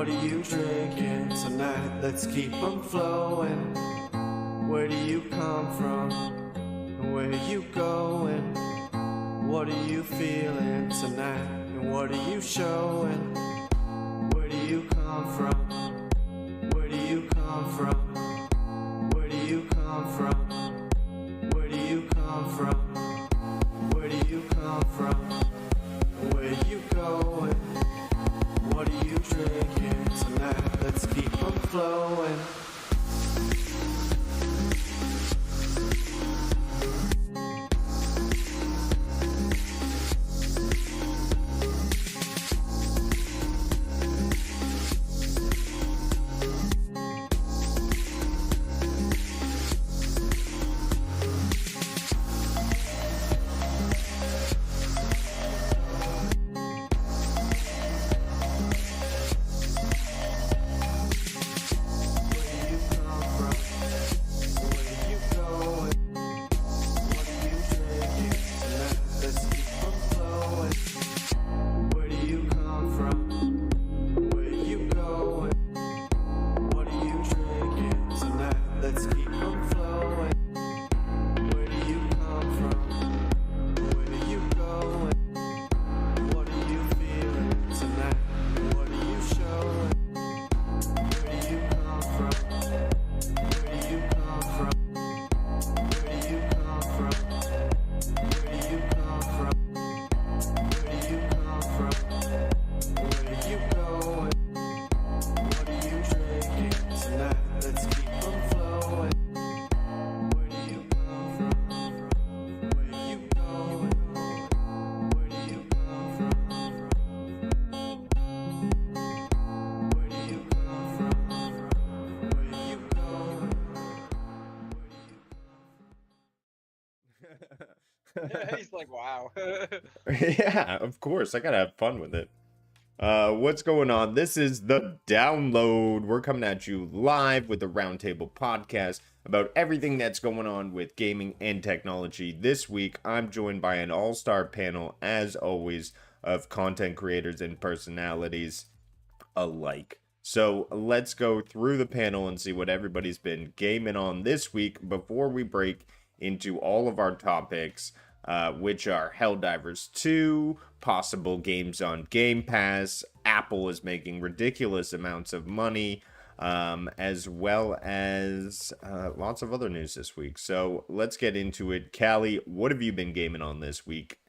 What are you drinking tonight? Let's keep 'em flowing. Where do you come from? Where are you going? What are you feeling tonight? And what are you showing? Where do you come from? Where do you come from? Where do you come from? Where do you come from? Where do you come from? Where are you going? What are you drinking tonight? Let's keep 'em flowing. He's like, wow. Yeah, of course. I gotta have fun with it. What's going on? This is The Download. We're coming at you live with the Roundtable podcast about everything that's going on with gaming and technology. This week, I'm joined by an all-star panel, as always, of content creators and personalities alike. So let's go through the panel and see what everybody's been gaming on this week before we break into all of our topics, which are Helldivers 2, possible games on Game Pass, Apple is making ridiculous amounts of money, as well as lots of other news this week. So let's get into it. Callie, what have you been gaming on this week?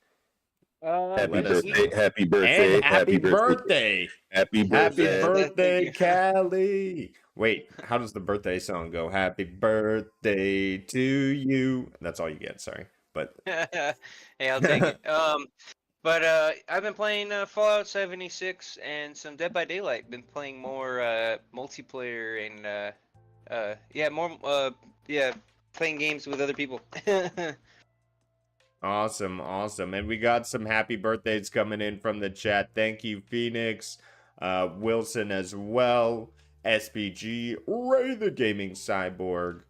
Happy birthday, happy birthday, And happy birthday. Happy Happy birthday. birthday, Thank you. Callie. Wait, how does the birthday song go? Happy birthday to you. That's all you get, sorry. But Hey, I'll take it. But I've been playing Fallout 76 and some Dead by Daylight. Been playing more multiplayer and playing games with other people. awesome. And we got some happy birthdays coming in from the chat. Thank you, Phoenix, Wilson as well, SPG, Ray the Gaming Cyborg.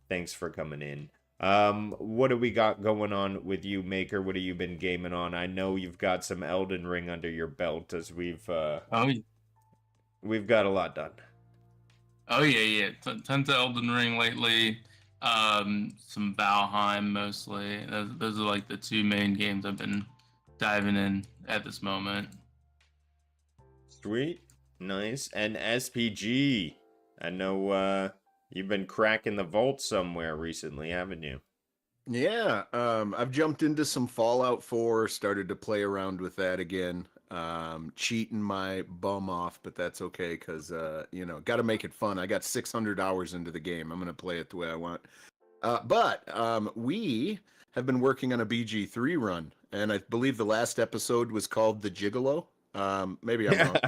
Thanks for coming in. What do we got going on with you, Maker? What have you been gaming on? I know you've got some Elden Ring under your belt, as we've got a lot done. Oh yeah. Tons of Elden Ring lately. Some Valheim mostly. Those are like the two main games I've been diving in at this moment. Sweet, nice. And SPG, I know you've been cracking the vault somewhere recently, haven't you? Yeah, I've jumped into some Fallout 4, started to play around with that again. Cheating my bum off, but that's okay because got to make it fun. I got 600 hours into the game. I'm gonna play it the way I want. But we have been working on a BG3 run, and I believe the last episode was called The Gigolo. Maybe I'm wrong.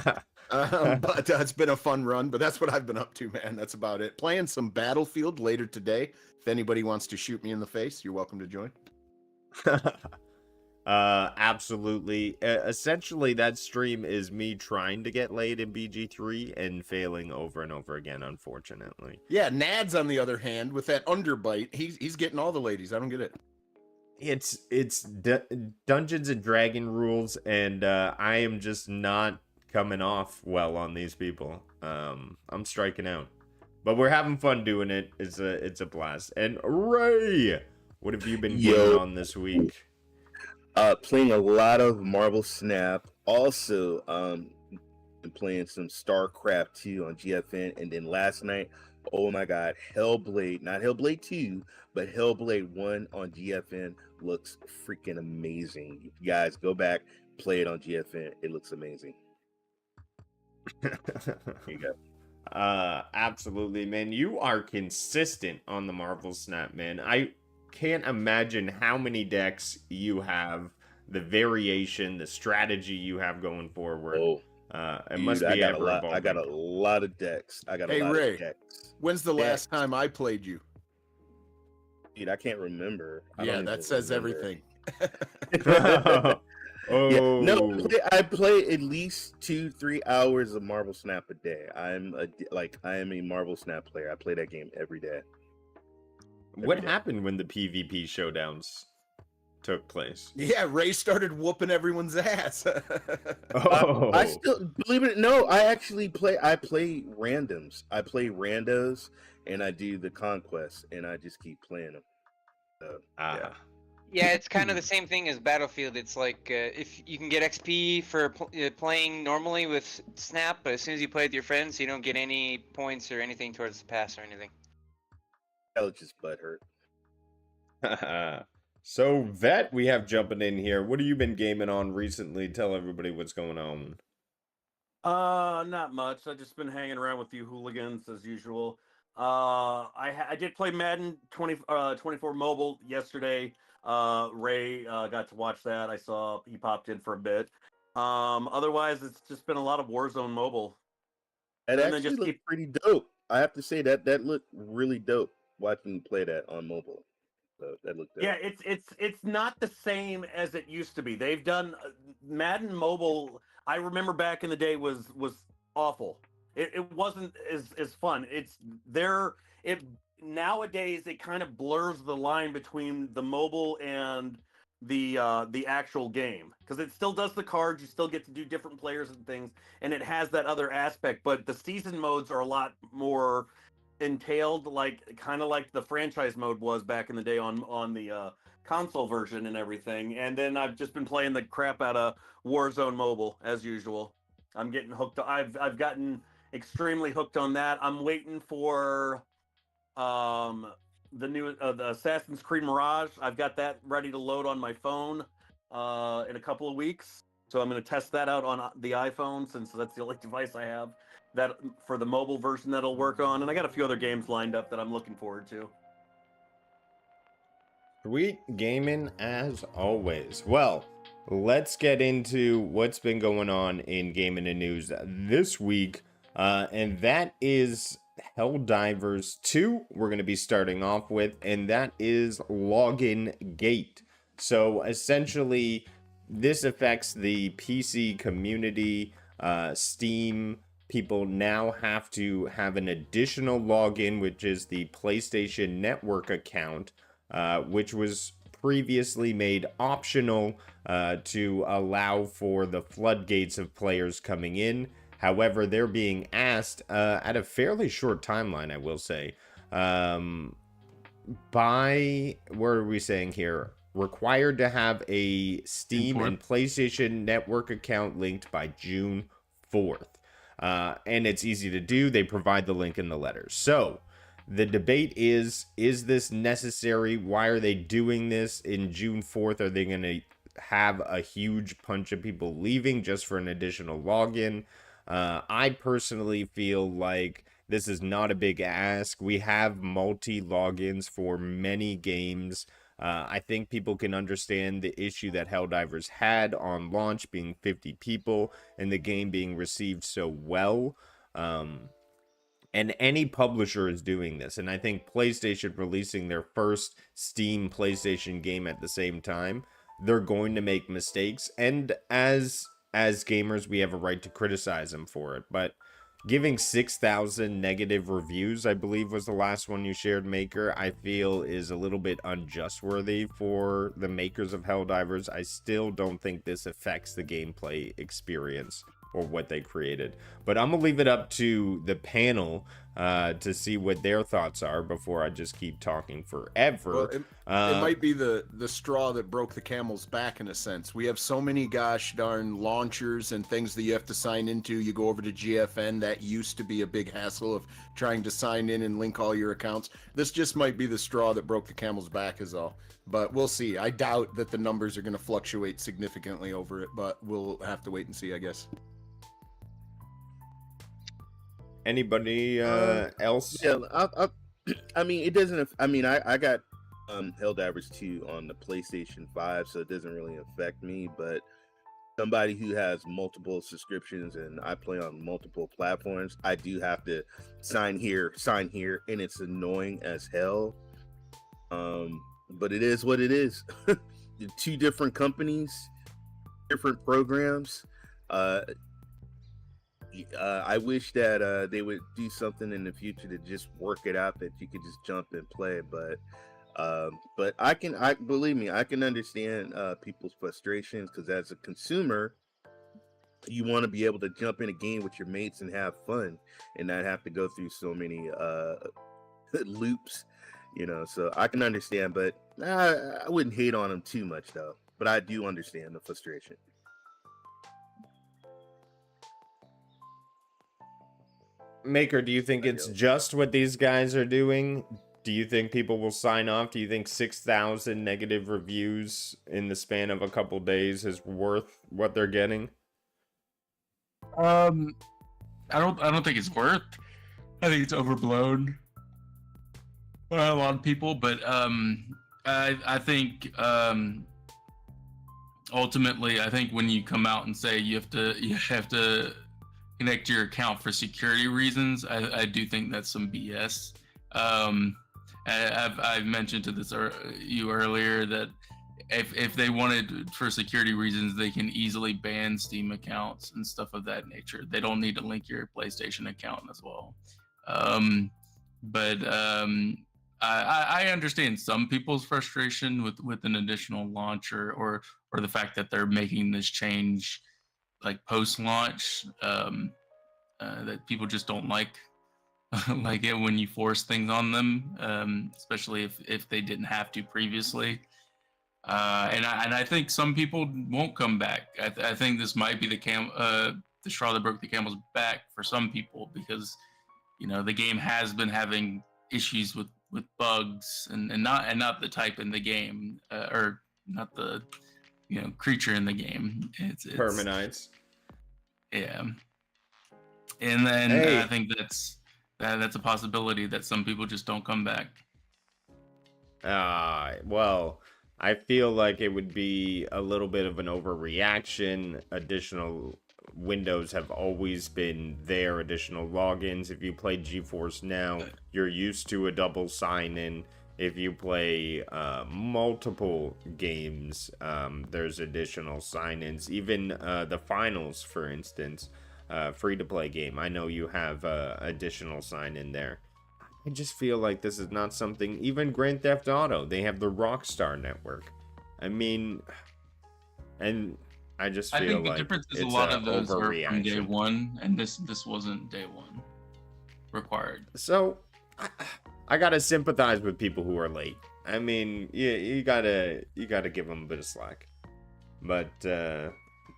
But it's been a fun run, but that's what I've been up to, man. That's about it. Playing some Battlefield later today. If anybody wants to shoot me in the face, you're welcome to join. Absolutely. Essentially, that stream is me trying to get laid in BG3 and failing over and over again, unfortunately. Yeah, Nad's on the other hand, with that underbite, he's getting all the ladies. I don't get it. It's Dungeons and Dragon rules, and I am just not coming off well on these people. I'm striking out. But we're having fun doing it. It's a blast. And Ray, what have you been gaming on this week? Playing a lot of Marvel Snap. Also, been playing some StarCraft 2 on GFN, and then last night, oh my God, Hellblade, not Hellblade 2, but Hellblade 1 on GFN looks freaking amazing. You guys go back, play it on GFN. It looks amazing. Here you go. Absolutely, man. You are consistent on the Marvel Snap, man. I can't imagine how many decks you have, the variation, the strategy you have going forward. Oh, it must be ever evolving. I got a lot of decks. Hey, Ray, when's the last time I played you? Dude, I can't remember. Yeah, that says everything. Oh, yeah, no, I play at least 2-3 hours of Marvel Snap a day. I am a Marvel Snap player. I play that game every day. What happened when the PvP showdowns took place? Yeah, Ray started whooping everyone's ass. Oh, I still believe it. No, I actually play. I play randoms. I play randos, and I do the conquests, and I just keep playing them. So, yeah. Yeah, it's kind of the same thing as Battlefield. It's like if you can get XP for playing normally with Snap, but as soon as you play with your friends, you don't get any points or anything towards the pass or anything. That was just butthurt. So, Vet, we have jumping in here. What have you been gaming on recently? Tell everybody what's going on. Not much. I've just been hanging around with you hooligans as usual. I did play Madden 24 mobile yesterday. Ray got to watch that. I saw he popped in for a bit. Otherwise, it's just been a lot of Warzone mobile. It actually looked pretty dope. I have to say that looked really dope watching you play that on mobile. So that looked dope. Yeah, it's not the same as it used to be. They've done Madden mobile. I remember back in the day was awful. It wasn't as fun. Nowadays it kind of blurs the line between the mobile and the actual game, because it still does the cards. You still get to do different players and things, and it has that other aspect. But the season modes are a lot more entailed, kind of like the franchise mode was back in the day on the console version and everything. And then I've just been playing the crap out of Warzone mobile as usual. I'm getting hooked. I've gotten extremely hooked on that. I'm waiting for the new the Assassin's Creed Mirage. I've got that ready to load on my phone in a couple of weeks. So I'm going to test that out on the iPhone, since that's the only device I have that for the mobile version that'll work on. And I got a few other games lined up that I'm looking forward to. Sweet gaming as always. Well, let's get into what's been going on in gaming and news this week. And that is Helldivers 2 we're going to be starting off with, and that is Login Gate. So essentially, this affects the PC community. Steam people now have to have an additional login, which is the PlayStation Network account, which was previously made optional to allow for the floodgates of players coming in. However, they're being asked at a fairly short timeline, I will say, by, what are we saying here? Required to have a Steam and PlayStation Network account linked by June 4th. And it's easy to do. They provide the link in the letter. So the debate is this necessary? Why are they doing this in June 4th? Are they going to have a huge bunch of people leaving just for an additional login? I personally feel like this is not a big ask. We have multi-logins for many games. I think people can understand the issue that Helldivers had on launch, being 50 people, and the game being received so well. And any publisher is doing this. And I think PlayStation releasing their first Steam PlayStation game at the same time, they're going to make mistakes. And as gamers, we have a right to criticize them for it. But giving 6,000 negative reviews, I believe was the last one you shared, Maker, I feel is a little bit unjustworthy for the makers of Helldivers. I still don't think this affects the gameplay experience or what they created. But I'm gonna leave it up to the panel to see what their thoughts are before I just keep talking forever. Well, it might be the straw that broke the camel's back in a sense. We have so many gosh darn launchers and things that you have to sign into. You go over to GFN. That used to be a big hassle of trying to sign in and link all your accounts. This just might be the straw that broke the camel's back is all. But we'll see. I doubt that the numbers are going to fluctuate significantly over it, but we'll have to wait and see, I guess. Anybody else? Yeah, I mean, it doesn't. I mean, I got Helldivers 2 on the PlayStation 5, so it doesn't really affect me. But somebody who has multiple subscriptions and I play on multiple platforms, I do have to sign here, and it's annoying as hell. But it is what it is. Two different companies, different programs. I wish that they would do something in the future to just work it out that you could just jump and play. But I believe me, I can understand people's frustrations because as a consumer, you want to be able to jump in a game with your mates and have fun and not have to go through so many loops, you know. So I can understand, but I wouldn't hate on them too much though. But I do understand the frustration. Maker, do you think it's just what these guys are doing? Do you think people will sign off? Do you think 6,000 negative reviews in the span of a couple days is worth what they're getting? I don't think it's worth. I think it's overblown by a lot of people, but I think ultimately, I think when you come out and say you have to connect your account for security reasons, I do think that's some BS. I've mentioned to you earlier that if they wanted for security reasons, they can easily ban Steam accounts and stuff of that nature. They don't need to link your PlayStation account as well. But I understand some people's frustration with an additional launcher or the fact that they're making this change like post-launch, that people just don't like it when you force things on them, especially if they didn't have to previously. And I think some people won't come back. I think this might be the straw that broke the camel's back for some people because, you know, the game has been having issues with bugs and not the type in the game, or not the, you know, creature in the game. It's Permanites. Yeah. And then Hey. I think that's a possibility that some people just don't come back. Well, I feel like it would be a little bit of an overreaction. Additional windows have always been there, additional logins. If you play GeForce Now, you're used to a double sign-in. If you play multiple games, there's additional sign-ins. Even the finals, for instance, free-to-play game. I know you have additional sign-in there. I just feel like this is not something... Even Grand Theft Auto, they have the Rockstar Network. I mean... And I just feel like I think the difference is a lot of those are from day one, and this wasn't day one required. So... I gotta sympathize with people who are late. I mean, you gotta give them a bit of slack. But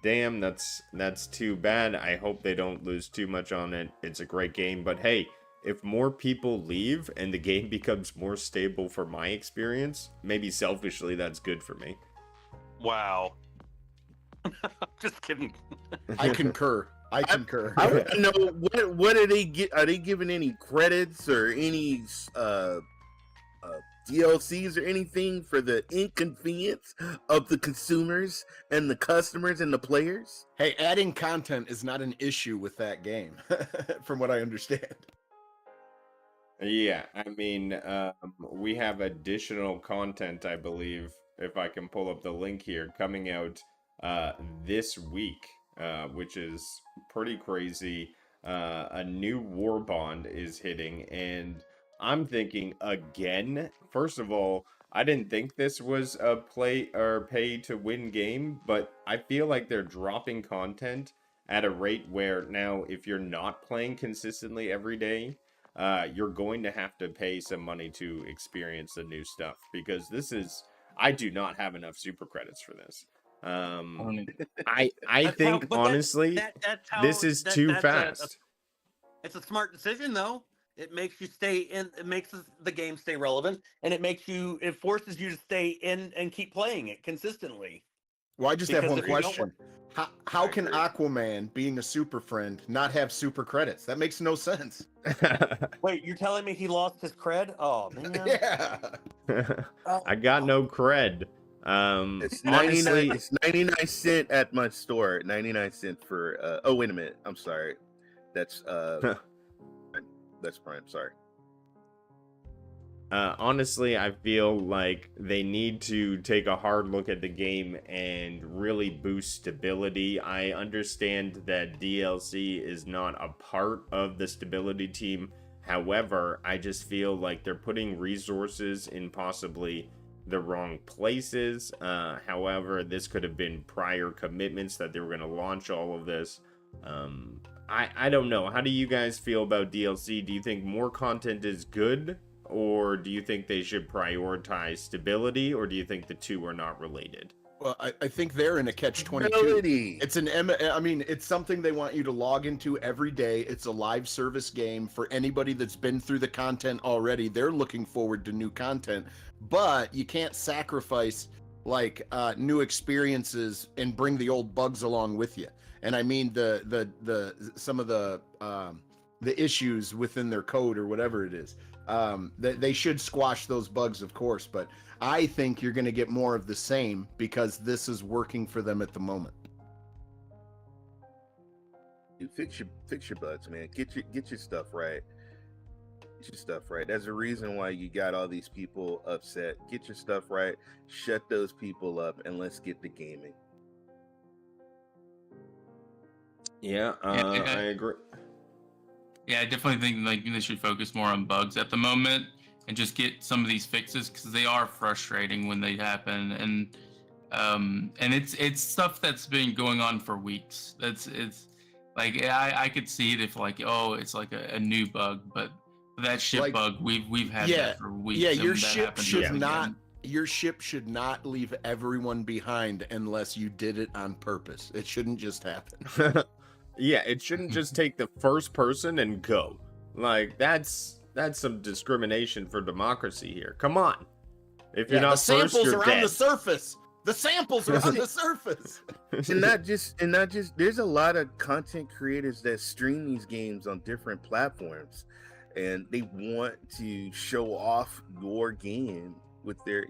damn, that's too bad. I hope they don't lose too much on it. It's a great game, but hey, if more people leave and the game becomes more stable for my experience, maybe selfishly that's good for me. Wow. Just kidding. I concur. I concur. I want to know what are they get? Are they giving any credits or any DLCs or anything for the inconvenience of the consumers and the customers and the players? Hey, adding content is not an issue with that game, from what I understand. Yeah, I mean, we have additional content, I believe, if I can pull up the link here, coming out this week. Which is pretty crazy. A new war bond is hitting, and I'm thinking again. First of all, I didn't think this was a play or pay to win game, but I feel like they're dropping content at a rate where now if you're not playing consistently every day, you're going to have to pay some money to experience the new stuff, because I do not have enough super credits for this. I think honestly, this is too fast. It's a smart decision, though. It makes you stay in. It makes the game stay relevant, and it forces you to stay in and keep playing it consistently. Well, I just have Because one if you don't question. How I can agree. Aquaman, being a super friend, not have super credits? That makes no sense. Wait, you're telling me he lost his cred? Oh man. Yeah. I got no cred. It's Honestly, It's 99 cents at my store. 99 cents for. Oh wait a minute. I'm sorry. That's Prime. Sorry. honestly, I feel like they need to take a hard look at the game and really boost stability. I understand that DLC is not a part of the stability team. However, I just feel like they're putting resources in possibly the wrong places. However, this could have been prior commitments that they were going to launch all of this. I don't know. How do you guys feel about DLC? Do you think more content is good? Or do you think they should prioritize stability, or do you think the two are not related? Well, I think they're in a catch-22. Stability. It's something they want you to log into every day. It's a live service game for anybody that's been through the content already. They're looking forward to new content, but you can't sacrifice like new experiences and bring the old bugs along with you. And I mean some of the issues within their code or whatever it is. They should squash those bugs, of course, but I think you're going to get more of the same because this is working for them at the moment. Dude, fix your bugs, man. Get your stuff right. Get your stuff right. There's a reason why you got all these people upset. Get your stuff right. Shut those people up, and let's get to gaming. Yeah, I agree. Yeah, I definitely think like they should focus more on bugs at the moment and just get some of these fixes because they are frustrating when they happen, and it's stuff that's been going on for weeks. It's like I could see it if like it's like a new bug, but that ship Like, bug we've had that for weeks. Yeah, and your that ship happened should again. not. Your ship should not leave everyone behind unless you did it on purpose. It shouldn't just happen. Yeah, it shouldn't just take the first person and go. Like, that's some discrimination for democracy here. Come on. If you're not the samples first, you're are dead. on the surface. The samples are on the surface. and not just there's a lot of content creators that stream these games on different platforms, and they want to show off your game with their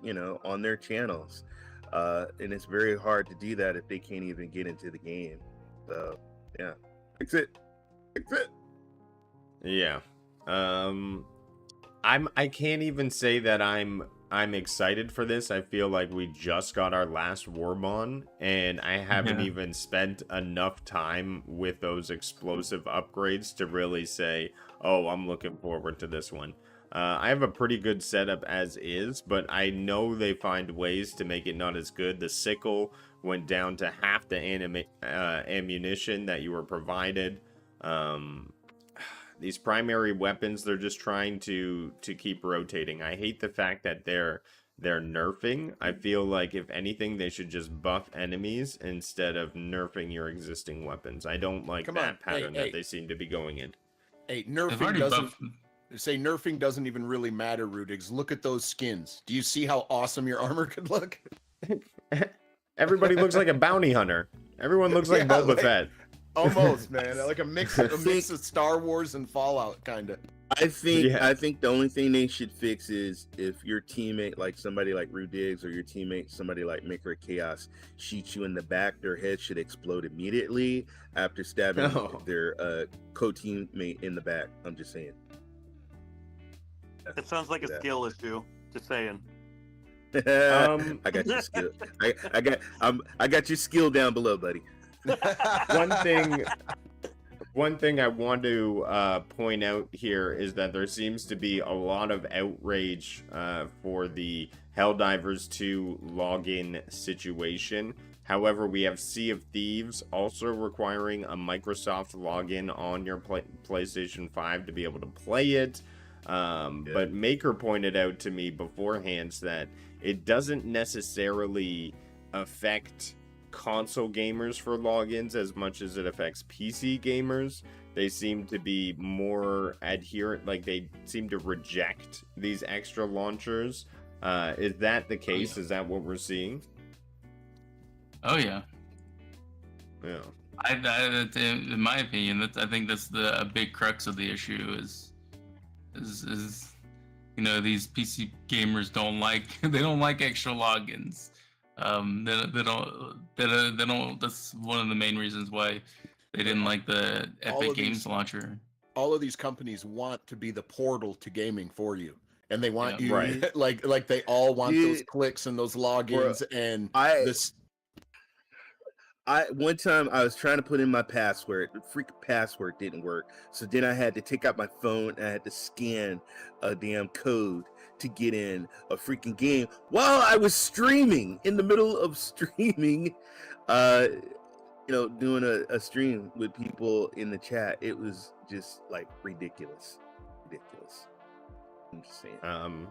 on their channels, and it's very hard to do that if they can't even get into the game. So yeah, fix it. Yeah. I can't even say that I'm excited for this. I feel like we just got our last Warbond, and I haven't even spent enough time with those explosive upgrades to really say, oh, I'm looking forward to this one. I have a pretty good setup as is, but I know they find ways to make it not as good. The sickle went down to half the ammunition that you were provided. These primary weapons, they're just trying to keep rotating. I hate the fact that they're nerfing. I feel like if anything, they should just buff enemies instead of nerfing your existing weapons. I don't like that pattern that they seem to be going in. Hey, nerfing doesn't even really matter, Rudigs. Look at those skins. Do you see how awesome your armor could look? Everybody looks like a bounty hunter. Everyone looks like Boba Fett. Almost, man. Like a mix of Star Wars and Fallout, kind of. I think the only thing they should fix is if your teammate, like somebody like Rudigs, or your teammate, somebody like Maker of Chaos, shoots you in the back, their head should explode immediately after stabbing their co-teammate in the back. I'm just saying. It sounds like a skill issue. Just saying. I got your skill. I got your skill down below, buddy. One thing I want to point out here is that there seems to be a lot of outrage for the Helldivers 2 login situation. However, we have Sea of Thieves also requiring a Microsoft login on your PlayStation 5 to be able to play it. But Maker pointed out to me beforehand that it doesn't necessarily affect console gamers for logins as much as it affects PC gamers. They seem to be more adherent, like they seem to reject these extra launchers. Is that the case? Is that what we're seeing? Oh yeah. Yeah. In my opinion, I think that's a big crux of the issue is these PC gamers don't like extra logins. They don't. That's one of the main reasons why they didn't like the Epic Games launcher. All of these companies want to be the portal to gaming for you, and they want you right. like they all want those clicks and those logins One time I was trying to put in my password. The freaking password didn't work. So then I had to take out my phone and I had to scan a damn code to get in a freaking game while I was streaming, in the middle of streaming, doing a stream with people in the chat. It was just like ridiculous. I'm just saying.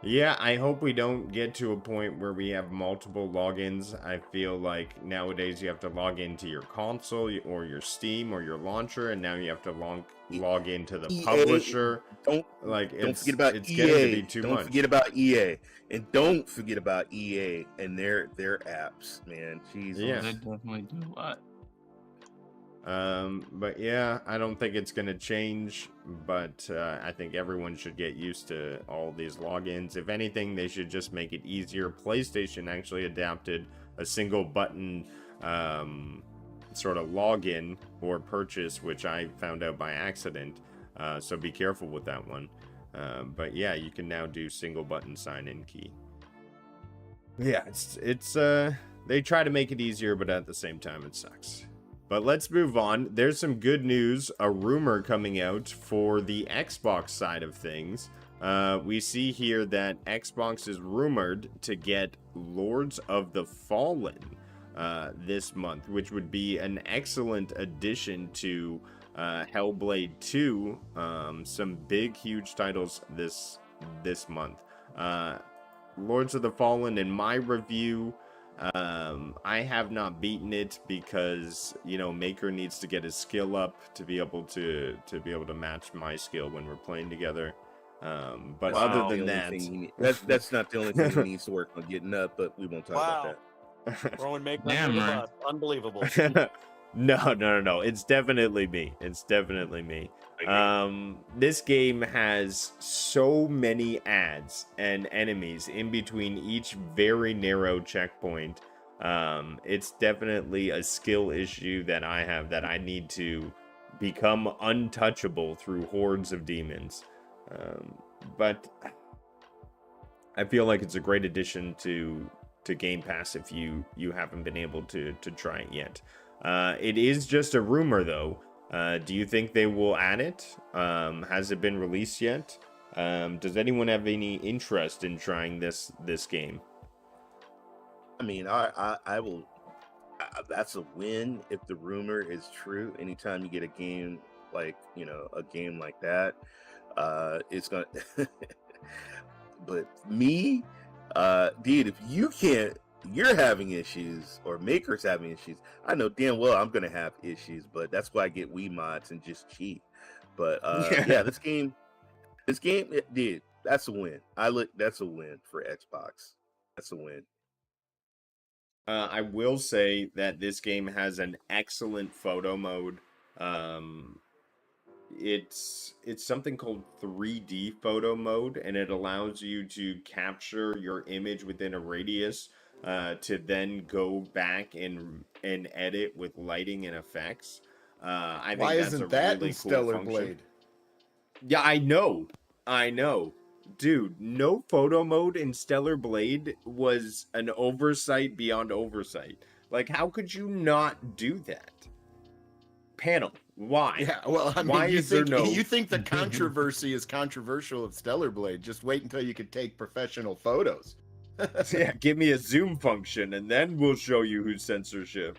Yeah, I hope we don't get to a point where we have multiple logins. I feel like nowadays you have to log into your console or your Steam or your launcher, and now you have to log into the publisher. Don't forget about it's EA. Getting to be too don't much. forget about EA, and don't forget about EA and their apps, man. Jesus. Yeah. They definitely do a lot. But yeah, I don't think it's gonna change, but I think everyone should get used to all these logins. If anything, they should just make it easier. PlayStation actually adapted a single button sort of login or purchase, which I found out by accident, so be careful with that one. But yeah, you can now do single button sign-in key. Yeah, it's they try to make it easier, but at the same time it sucks. But let's move on. There's some good news, a rumor coming out for the Xbox side of things. We see here that Xbox is rumored to get Lords of the Fallen this month, which would be an excellent addition to Hellblade 2. Some big, huge titles this month. Lords of the Fallen, in my review, I have not beaten it because Maker needs to get his skill up to be able to match my skill when we're playing together. But other than that's not the only thing he needs to work on getting up. But we won't talk about that. Throwing Maker Damn under the right. bus. Unbelievable. No. It's definitely me. This game has so many ads and enemies in between each very narrow checkpoint. It's definitely a skill issue that I have, that I need to become untouchable through hordes of demons. But I feel like it's a great addition to Game Pass if you haven't been able to try it yet. It is just a rumor though. Do you think they will add it? Has it been released yet? Does anyone have any interest in trying this game? I mean, I will. That's a win if the rumor is true. Anytime you get a game like that, it's gonna. But me, dude, if you're having issues or Maker's having issues, I know damn well I'm gonna have issues. But that's why I get Wii mods and just cheat. But yeah, this game, dude, that's a win. That's a win for Xbox. That's a win. I will say that this game has an excellent photo mode. It's something called 3D photo mode, and it allows you to capture your image within a radius to then go back and edit with lighting and effects. I think Why that's isn't a that really in cool Stellar function. Blade? Yeah, I know. Dude, no photo mode in Stellar Blade was an oversight beyond oversight. Like, how could you not do that? Panel, why? Yeah, well, I mean, Why you is there think no- you think the controversy is controversial of Stellar Blade? Just wait until you could take professional photos. Yeah, give me a zoom function, and then we'll show you who's censorship.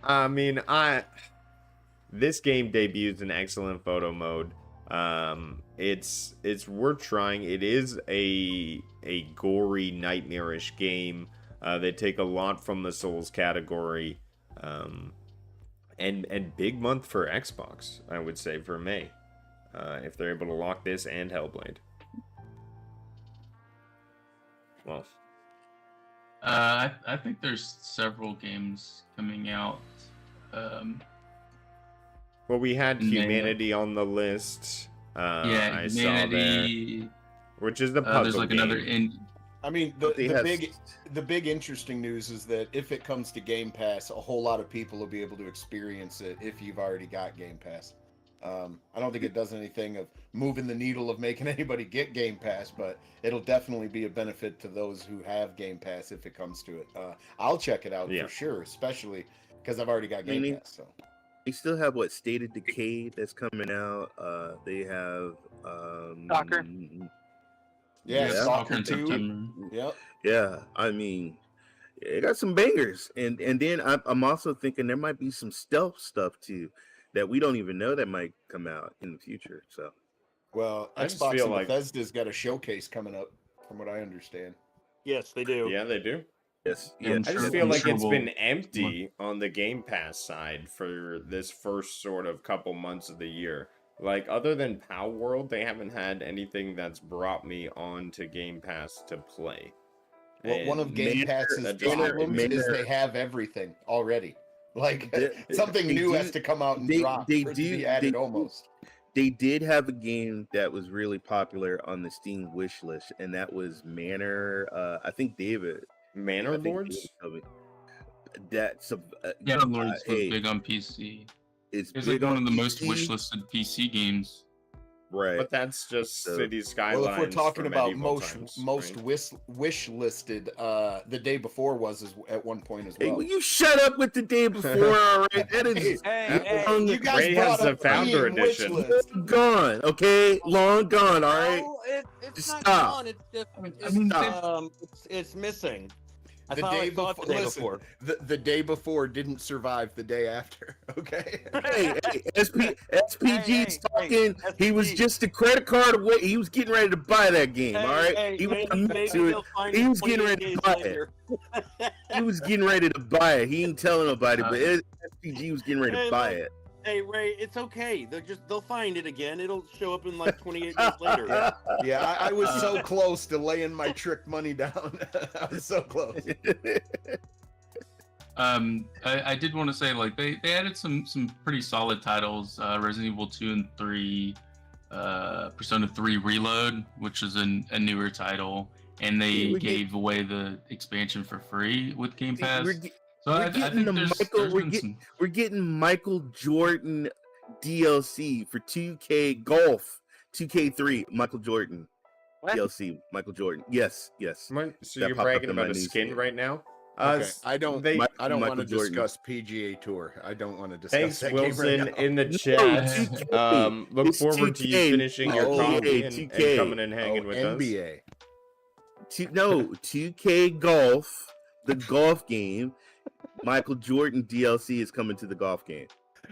I mean, this game debuts in excellent photo mode. It's worth trying. It is a gory, nightmarish game. They take a lot from the Souls category. And big month for Xbox, I would say, for May. If they're able to lock this and Hellblade. Well, I think there's several games coming out. well, we had May. Humanity on the list. Yeah, I saw there, Humanity. which is the puzzle There's like game. another indie. I mean, the big interesting news is that if it comes to Game Pass, a whole lot of people will be able to experience it if you've already got Game Pass. I don't think it does anything of moving the needle of making anybody get Game Pass, but it'll definitely be a benefit to those who have Game Pass if it comes to it. I'll check it out for sure, especially because I've already got Game Pass. So They still have State of Decay that's coming out. They have Soccer. yeah, Soccer in 2. September. Yep. Yeah, I mean, it got some bangers, and then I'm also thinking there might be some stealth stuff too that we don't even know that might come out in the future. So, Well, I just Xbox feel and like- Bethesda's got a showcase coming up, from what I understand. Yes, they do. Yeah, they do. yes, Yeah, I'm I just sure- feel I'm like sure it's we'll- been empty on the Game Pass side for this first sort of couple months of the year. Like, other than Pow World, they haven't had anything that's brought me on to Game Pass to play. Well, one of And Game Pass's that just- problems is Manor- they have everything already. Like They- something they new do- has to come out and they- drop they for it do- to be added they- almost. they did have a game that was really popular on the Steam wish list, and that was Manor. I think David. Manor I think Lords? David told me. That's a Yeah, Lords was hey, big on PC. it's It's big like one on of the most PC, wishlisted PC games. right? But that's just So- City Skylines. Well, if we're talking from about medieval most times, most right? wish listed, the day before was at one point as Hey, well. will you shut up with the day before? All right, that is long, you guys Ray brought has the up founder Steam wish edition. list. long gone. Okay, long gone. All right. No, it's Just not stop. gone. It's just I mean, it's missing. I The thought day I saw it before, the day listen, before. the day before didn't survive the day after. Okay. Hey, SPG's Hey, talking. He was SPG. just a credit card away. He was getting ready to buy that game. all right, he maybe, wasn't maybe to it. they'll find He it was getting 28 ready to days buy it. later. He was getting ready to buy it. He ain't telling nobody, but SPG was getting ready to Hey, buy look. it. Hey Ray, it's okay. They'll find it again. It'll show up in like 28 days later. Yeah, I was so close to laying my trick money down. I was so close. I did want to say, like, they added some pretty solid titles. Resident Evil 2 and 3, Persona 3 Reload, which is a newer title, and they Yeah, gave away the expansion for free with Game Pass. So we're I getting think the there's been We're getting Michael Jordan DLC for 2K Golf, 2K3 Michael Jordan What? DLC. Michael Jordan. Yes. So That you're popped up bragging in my about a news skin feed. right now? Okay. I don't they- want to Michael Jordan. discuss PGA Tour. I don't want to discuss Thanks, that Wilson, game right now. in the No, chat. 2K. Look It's forward to you 2K. finishing your Oh, coffee yeah, and 2K. coming and hanging with us. NBA. 2K Golf, the golf game. Michael Jordan DLC is coming to the golf game.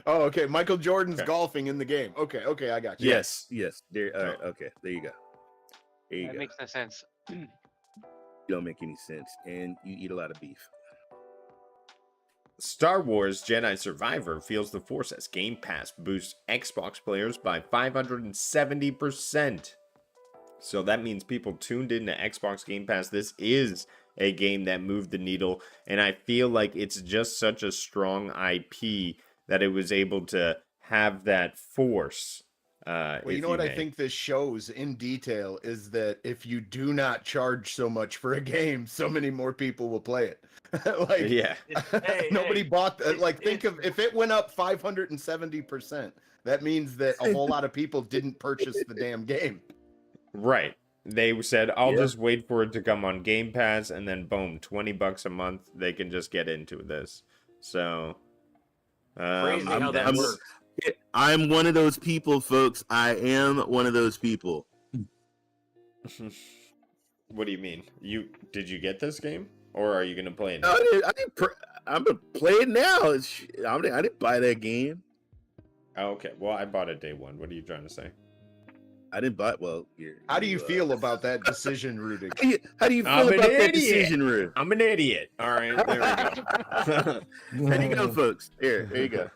Oh, okay. Michael Jordan's Okay. golfing in the game. Okay, I got you. Yes. There. All right. Okay. There you go. There you That go. makes no sense. You don't make any sense, and you eat a lot of beef. Star Wars Jedi Survivor feels the force as Game Pass boosts Xbox players by 570%. So that means people tuned into Xbox Game Pass. This is a game that moved the needle, and I feel like it's just such a strong IP that it was able to have that force. Well, you know what I think this shows in detail is that if you do not charge so much for a game, so many more people will play it. Like, Yeah. nobody bought that. Like, think of if it went up 570%, that means that a whole lot of people didn't purchase the damn game. Right. They said, I'll Yeah. just wait for it to come on Game Pass, and then boom, $20 a month, they can just get into this. So, Crazy I'm- how that I'm- works. I'm one of those people, folks. I am one of those people. What do you mean? Did you get this game, or are you gonna play it? No, I'm gonna play it now. I didn't buy that game. Oh, okay. Well, I bought it day one. What are you trying to say? I didn't buy. Well, How do you feel about that decision, Rudy? How do you feel I'm an about that idiot. decision, Rude? I'm an idiot. All right, there we go. There you go, folks. There you go.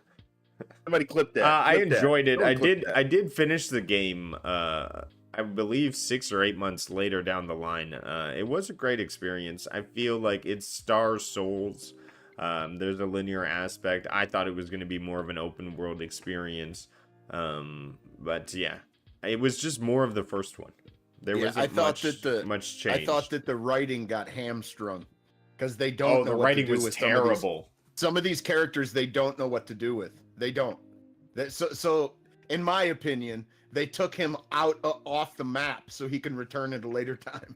Somebody clip that. I Clip that. enjoyed it. Someone clip that. I did finish the game. I believe 6 or 8 months later down the line. It was a great experience. I feel like it's Star Souls. There's a linear aspect. I thought it was going to be more of an open world experience. But yeah, it was just more of the first one. There wasn't much change. I thought that the writing got hamstrung because they don't know the what writing to do was with terrible. Some of these characters they don't know what to do with. They don't. So in my opinion, they took him out off the map so he can return at a later time.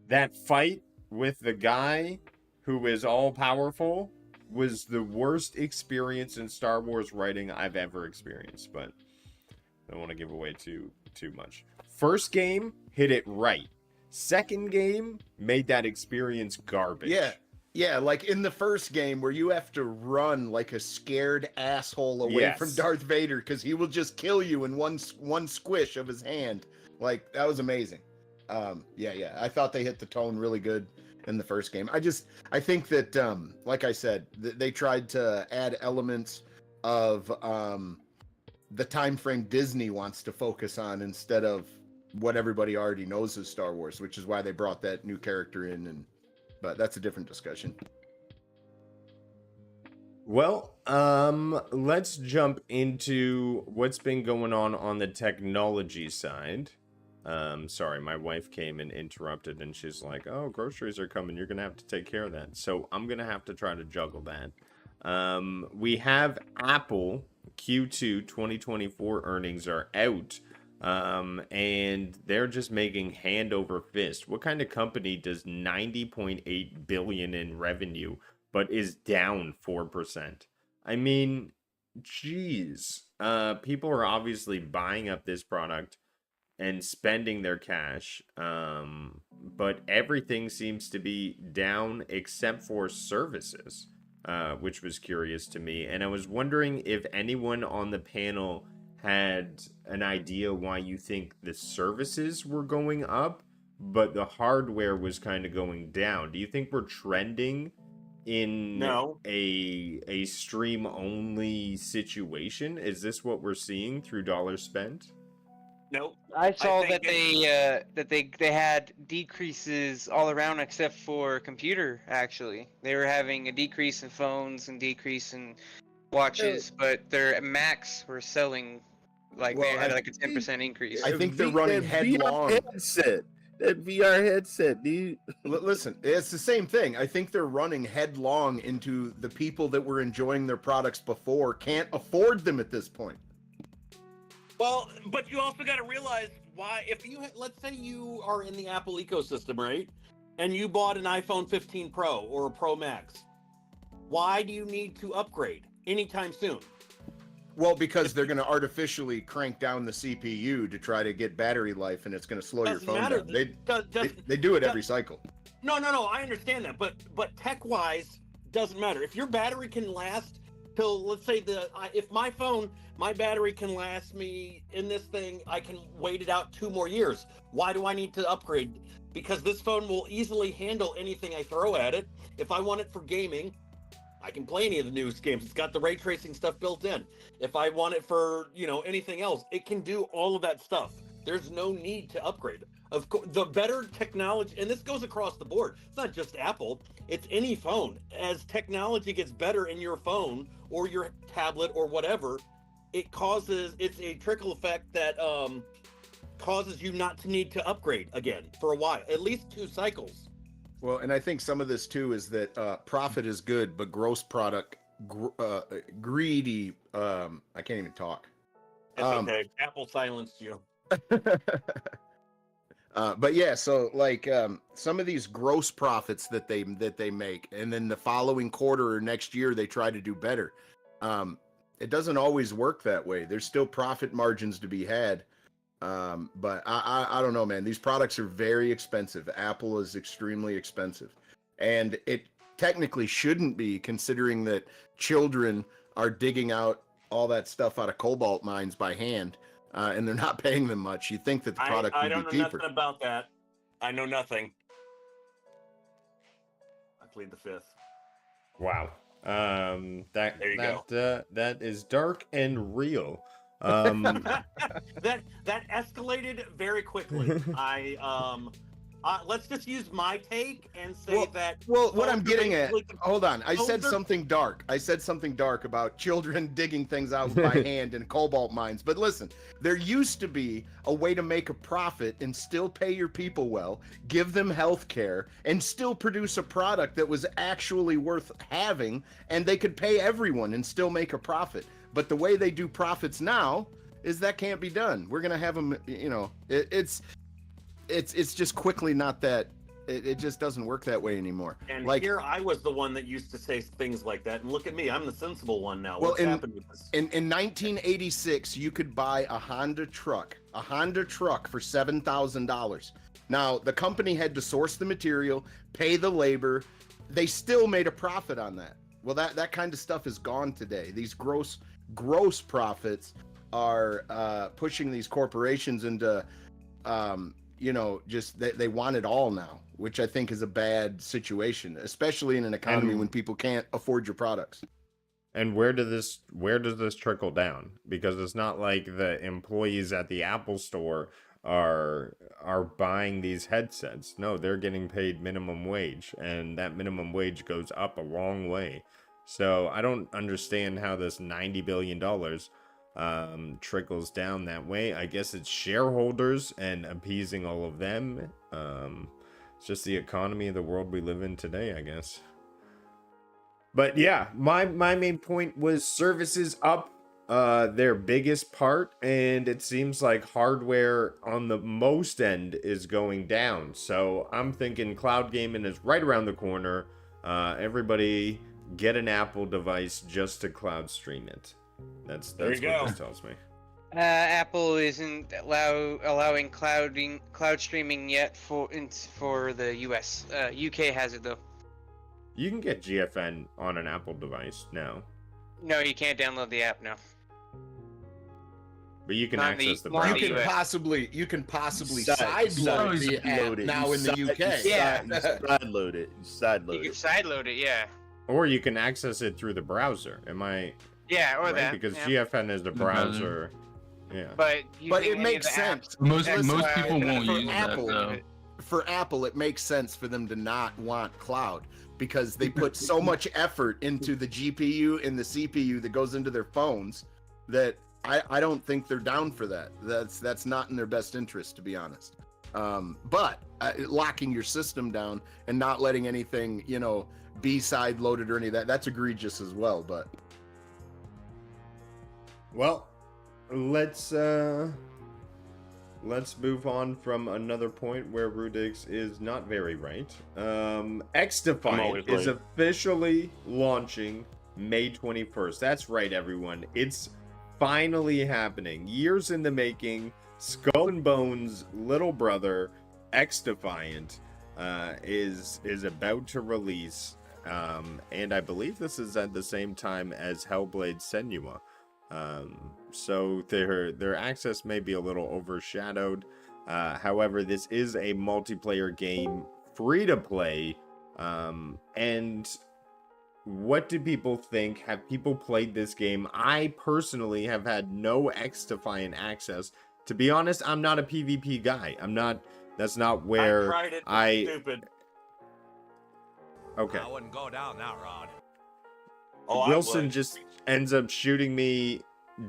That fight with the guy who is all powerful was the worst experience in Star Wars writing I've ever experienced, but I don't want to give away too much. First game hit it right. Second game made that experience garbage. Yeah, like in the first game where you have to run like a scared asshole away from Darth Vader because he will just kill you in one squish of his hand. Like, that was amazing. Yeah. I thought they hit the tone really good in the first game. I think that, like I said, they tried to add elements of the time frame Disney wants to focus on instead of what everybody already knows as Star Wars, which is why they brought that new character in but that's a different discussion. Well, let's jump into what's been going on the technology side. Sorry, my wife came and interrupted, and she's like, "Oh, groceries are coming. You're gonna have to take care of that." So I'm gonna have to try to juggle that. We have Apple Q2 2024 earnings are out. And they're just making hand over fist. What kind of company does 90.8 billion in revenue but is down 4%? I mean, geez. People are obviously buying up this product and spending their cash. But everything seems to be down except for services, which was curious to me. And I was wondering if anyone on the panel had an idea why you think the services were going up, but the hardware was kind of going down. Do you think we're trending in a stream only situation? Is this what we're seeing through dollars spent? No, I saw that they had decreases all around except for computer. Actually, they were having a decrease in phones and decrease in watches, but their Macs were selling like they had like a 10% increase. I think they're running headlong. That VR headset, dude. Listen, it's the same thing. I think they're running headlong into the people that were enjoying their products before can't afford them at this point. Well, but you also got to realize why. If you let's say you are in the Apple ecosystem, right, and you bought an iPhone 15 Pro or a Pro Max, why do you need to upgrade anytime soon? Well, because they're going to artificially crank down the CPU to try to get battery life, and it's going to slow your phone down. They do it every cycle. No, I understand that, but tech-wise, doesn't matter. If your battery can last till, let's say, if my battery can last me in this thing, I can wait it out 2 more years. Why do I need to upgrade? Because this phone will easily handle anything I throw at it. If I want it for gaming, I can play any of the newest games. It's got the ray tracing stuff built in. If I want it for, anything else, it can do all of that stuff. There's no need to upgrade. Of course, the better technology, and this goes across the board. It's not just Apple. It's any phone. As technology gets better in your phone or your tablet or whatever, it's a trickle effect that causes you not to need to upgrade again for a while, at least 2 cycles. Well, and I think some of this too is that profit is good, but gross product greedy. I can't even talk. It's okay. Apple silenced you. But yeah, so like some of these gross profits that they make, and then the following quarter or next year they try to do better. it doesn't always work that way. There's still profit margins to be had. But I don't know, man. These products are very expensive. Apple is extremely expensive. And it technically shouldn't be, considering that children are digging out all that stuff out of cobalt mines by hand, and they're not paying them much. You think that the product I would don't be know cheaper. nothing about that. I know nothing. I plead the fifth. Wow. That There you go. That is dark and real. that escalated very quickly. Let's just use my take and say that. Well, what phones I'm are getting at, basically- hold on. I phones said are- something dark. I said something dark about children digging things out by hand in cobalt mines. But listen, there used to be a way to make a profit and still pay your people well, give them health care, and still produce a product that was actually worth having, and they could pay everyone and still make a profit. But the way they do profits now is that can't be done. We're gonna have them, it's just quickly not that. It just doesn't work that way anymore. And like here I was the one that used to say things like that, and look at me, I'm the sensible one now. Well, What's happened with this? in 1986, you could buy a Honda truck for $7,000. Now the company had to source the material, pay the labor. They still made a profit on that. Well, that kind of stuff is gone today. These gross profits are pushing these corporations into just they want it all now, which I think is a bad situation, especially in an economy when people can't afford your products. And where does this trickle down? Because it's not like the employees at the Apple store are buying these headsets. No, they're getting paid minimum wage, and that minimum wage goes up a long way. So I don't understand how this $90 billion trickles down that way. I guess it's shareholders and appeasing all of them. It's just the economy of the world we live in today, I guess. But yeah, my main point was services up their biggest part, and it seems like hardware on the most end is going down. So I'm thinking cloud gaming is right around the corner. Everybody get an Apple device just to cloud stream it. That's what this tells me. Apple isn't allowing cloud streaming yet for the US. UK has it though. You can get GFN on an Apple device now. No, you can't download the app now. But you can access the not in browser. the You can possibly Side sideload the load app it. now in the UK. Yeah. You side load it. You can sideload it, yeah. Or you can access it through the browser. Am I Yeah, or right? that. Because yeah. GFN is the browser. Yeah. But it makes sense. Most That's most why people won't for use Apple, that though. For Apple, it makes sense for them to not want cloud because they put so much effort into the GPU and the CPU that goes into their phones that I don't think they're down for that. That's not in their best interest, to be honest. But locking your system down and not letting anything, be side loaded or any of that, that's egregious as well. But Well, let's move on from another point where Rudix is not very right. XDefiant is officially launching May 21st. That's right, everyone. It's finally happening. Years in the making. Skull and Bones' little brother, XDefiant, is about to release. And I believe this is at the same time as Hellblade Senua. So their access may be a little overshadowed. However, this is a multiplayer game, free to play. And what do people think? Have people played this game? I personally have had no XDefiant access. To be honest, I'm not a PvP guy. That's not where I tried it. I Stupid. Okay. I wouldn't go down that road. Oh, I Wilson would. just ends up shooting me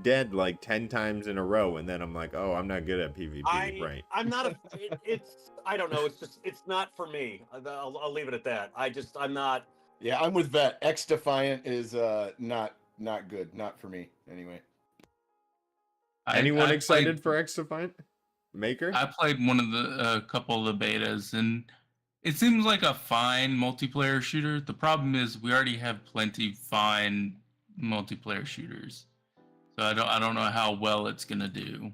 dead like 10 times in a row, and then I'm like, oh, I'm not good at PvP, right? I'm not a. It's. I don't know. It's not for me. I'll leave it at that. I'm not. yeah, I'm with Vet. XDefiant is not good. Not for me anyway. Anyone I excited played- for XDefiant? Maker? I played one of the couple of the betas, and it seems like a fine multiplayer shooter. The problem is we already have plenty fine multiplayer shooters. So I don't know how well it's gonna do.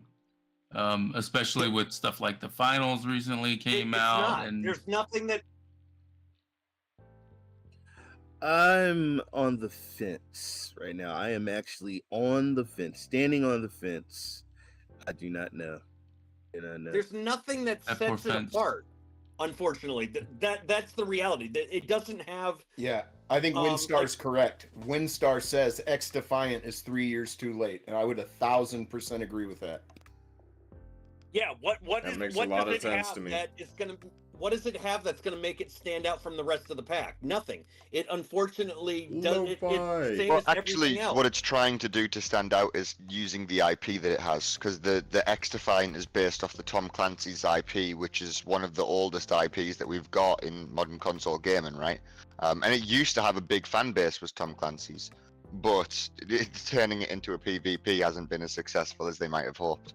Especially with stuff like the finals recently came It's out, not. and There's nothing that. I'm on the fence right now. I am actually on the fence, standing on the fence. I do not know. There's nothing that That poor sets it fence. apart. Unfortunately, that's the reality. That it doesn't have. Yeah, I think Windstar's correct. Windstar says XDefiant is 3 years too late, and I would 1,000% agree with that. Yeah, what That is makes what a lot does of it sense have to me. that is gonna? What does it have that's gonna make it stand out from the rest of the pack? Nothing. It unfortunately does. It's the same Well, as actually, everything else. what it's trying to do to stand out is using the IP that it has, because the XDefiant is based off the Tom Clancy's IP, which is one of the oldest IPs that we've got in modern console gaming, right? And it used to have a big fan base, was Tom Clancy's, but turning it into a PvP hasn't been as successful as they might have hoped.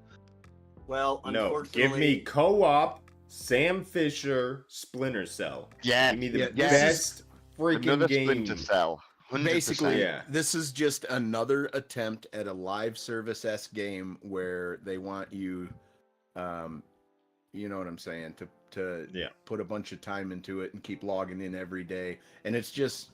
Well, No, unfortunately, give me co-op, Sam Fisher, Splinter Cell. Yeah, Give me the yeah, best freaking another game. Splinter Cell. 100%. Basically, Yeah. this is just another attempt at a live service-esque game where they want you, you know what I'm saying, to Yeah. put a bunch of time into it and keep logging in every day, and it's just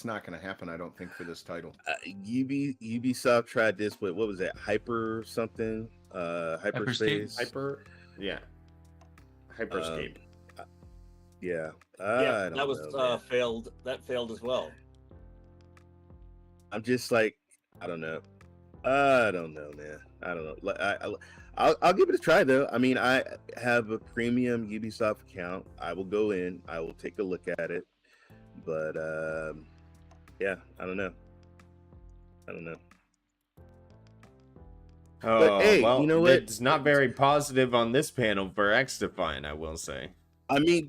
not going to happen, I don't think, for this title. Ubisoft tried this with, what was that, Hyper something? Hyperspace? Hyperscape. Yeah. yeah, I don't that was know, man. failed. That failed as well. I'm just like, I don't know. I don't know, man. I don't know. I'll give it a try though. I mean, I have a premium Ubisoft account. I will go in. I will take a look at it. But yeah, I don't know. Oh, But, hey, well, you know what? it's not very positive on this panel for XDefiant, I will say. I mean,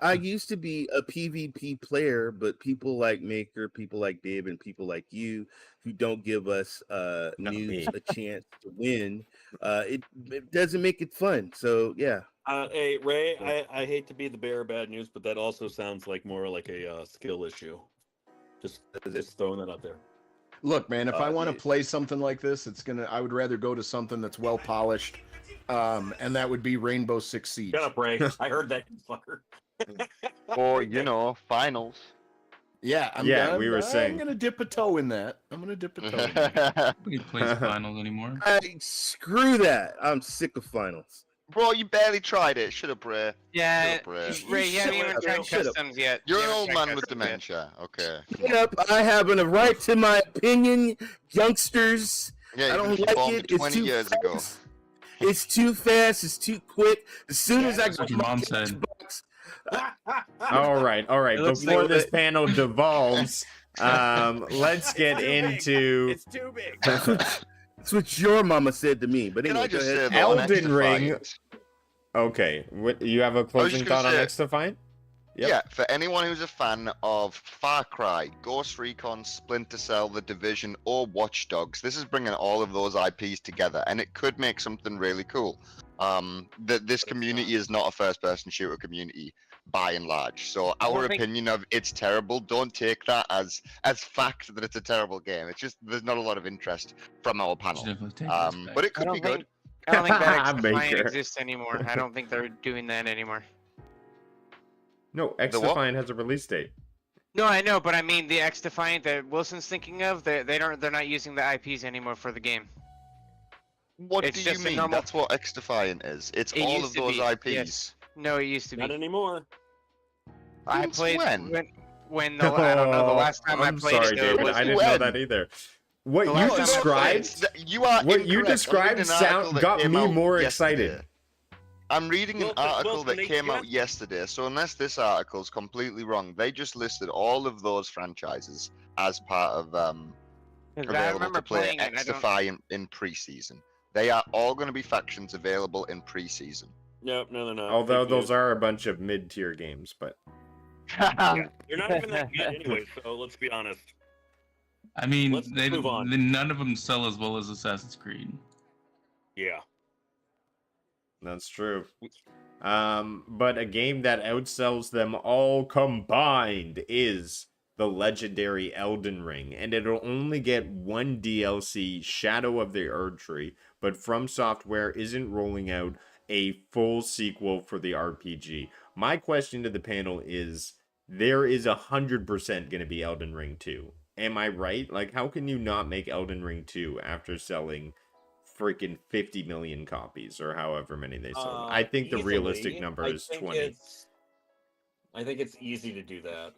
I used to be a PvP player, but people like Maker, people like Dave, and people like you who don't give us Not me. noobs a chance to win, it doesn't make it fun. So yeah. Hey Ray, I hate to be the bearer of bad news, but that also sounds like more like a skill issue. Just throwing that out there. Look, man, if I want to dude. play something like this, I would rather go to something that's well polished, and that would be Rainbow Six Siege. Shut up, Ray. I heard that, you fucker. Or, you know, finals. Yeah, I'm saying. gonna dip a toe in that. I'm gonna dip a toe in that. we can play finals anymore. Screw that. I'm sick of finals. Bro, you barely tried it. Shut up, Ray. Yeah, Shut up, Ray. Ray, you haven't even Shut tried up. Shut up. customs yet. You're You an haven't old tried man with customs yet. dementia. Okay. Get up. I have a right to my opinion, youngsters. Yeah, I you don't was like born it. It's 20 too years ago. fast. It's too fast. It's too quick. As soon as I That's got what your my mom cash said. box, All right. It looks Before like this that- panel devolves, let's get into It's too big. that's what your mama said to me. But Can anyway, I just go say ahead. though, on Elden Ring. XDefiant, Okay, you have a closing just thought on gonna XDefiant? Yep. Yeah, for anyone who's a fan of Far Cry, Ghost Recon, Splinter Cell, The Division, or Watch Dogs, this is bringing all of those IPs together, and it could make something really cool. This community is not a first-person shooter community, by and large. So our opinion of it's terrible, don't take that as fact that it's a terrible game. It's just there's not a lot of interest from our panel. Definitely take this back. But it could be good. I don't think that Baker. XDefiant exists anymore. I don't think they're doing that anymore. No, what? XDefiant has a release date. No, I know, but I mean the XDefiant that Wilson's thinking of, they're not using the IPs anymore for the game. What It's do you just a mean? normal- That's what XDefiant is. It's It all used of to those be, IPs. yes. No, it used to be. Not anymore. I Since played when? when the, I don't know the last time I I'm played sorry, it. David. Was, I didn't know when? that either. What The you last time I described, You are what you incorrect. described I'm reading an article that got came me out more yesterday. excited. I'm reading an article that they came out just- yesterday, so unless this article's completely wrong, they just listed all of those franchises as part of 'cause I available remember to play playing it. And I don't, XDefiant in preseason. They are all going to be factions available in preseason. Nope, no, they're not. Although Fake those news. are a bunch of mid-tier games, but You're not even that good anyway, so let's be honest. I mean, Let's move on. none of them sell as well as Assassin's Creed. Yeah. that's true. But a game that outsells them all combined is the legendary Elden Ring, and it'll only get one DLC, Shadow of the Erdtree, but From Software isn't rolling out a full sequel for the RPG. My question to the panel is, there is 100% going to be Elden Ring 2. Am I right? Like, how can you not make Elden Ring 2 after selling freaking 50 million copies or however many they sold? I think the realistic number is 20. I think it's easy to do that.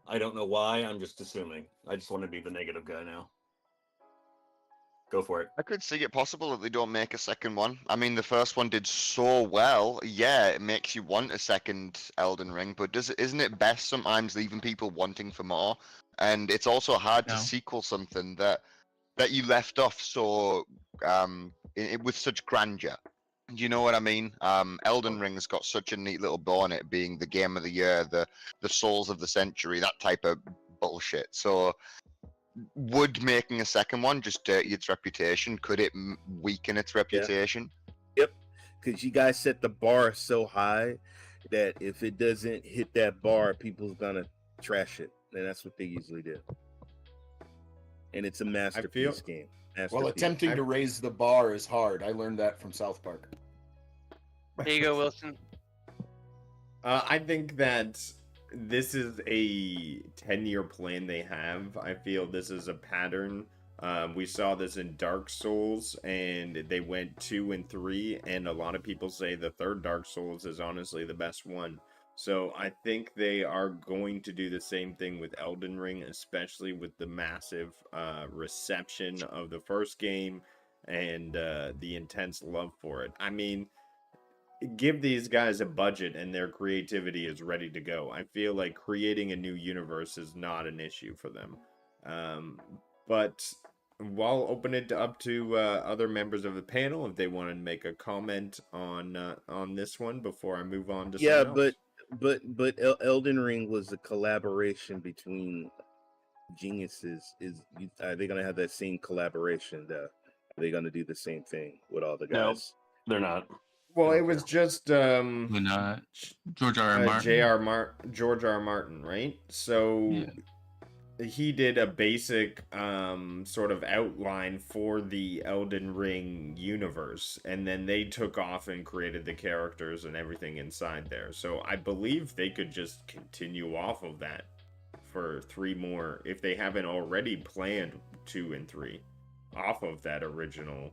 I don't know why. I'm just assuming. I just want to be the negative guy now. Go for it. I could see it possible that they don't make a second one. I mean, the first one did so well. Yeah, it makes you want a second Elden Ring, but isn't it best sometimes leaving people wanting for more? And it's also hard to sequel something that you left off so with such grandeur. Do you know what I mean? Elden Ring's got such a neat little bow on it, being the game of the year, the Souls of the Century, that type of bullshit. So, would making a second one just dirty its reputation? Could it weaken its reputation? Yep, because you guys set the bar so high that if it doesn't hit that bar, people's gonna trash it, and that's what they usually do. And it's a masterpiece game. Well, attempting to raise the bar is hard. I learned that from South Park. There you go, Wilson. I think that this is a 10-year plan they have. I feel this is a pattern. We saw this in Dark Souls, and they went 2 and 3, and a lot of people say the third Dark Souls is honestly the best one. So I think they are going to do the same thing with Elden Ring, especially with the massive reception of the first game and the intense love for it. I mean, give these guys a budget and their creativity is ready to go. I feel like creating a new universe is not an issue for them. But I'll open it up to other members of the panel if they want to make a comment on this one before I move on to something else. But Elden Ring was a collaboration between geniuses. Are they gonna have that same collaboration? Are they gonna do the same thing with all the guys? No, they're not. Well, it was just We're not. George R. R. Martin. George R. R. Martin, right? So he did a basic sort of outline for the Elden Ring universe, and then they took off and created the characters and everything inside there. So I believe they could just continue off of that for 3 more, if they haven't already planned 2 and 3 off of that original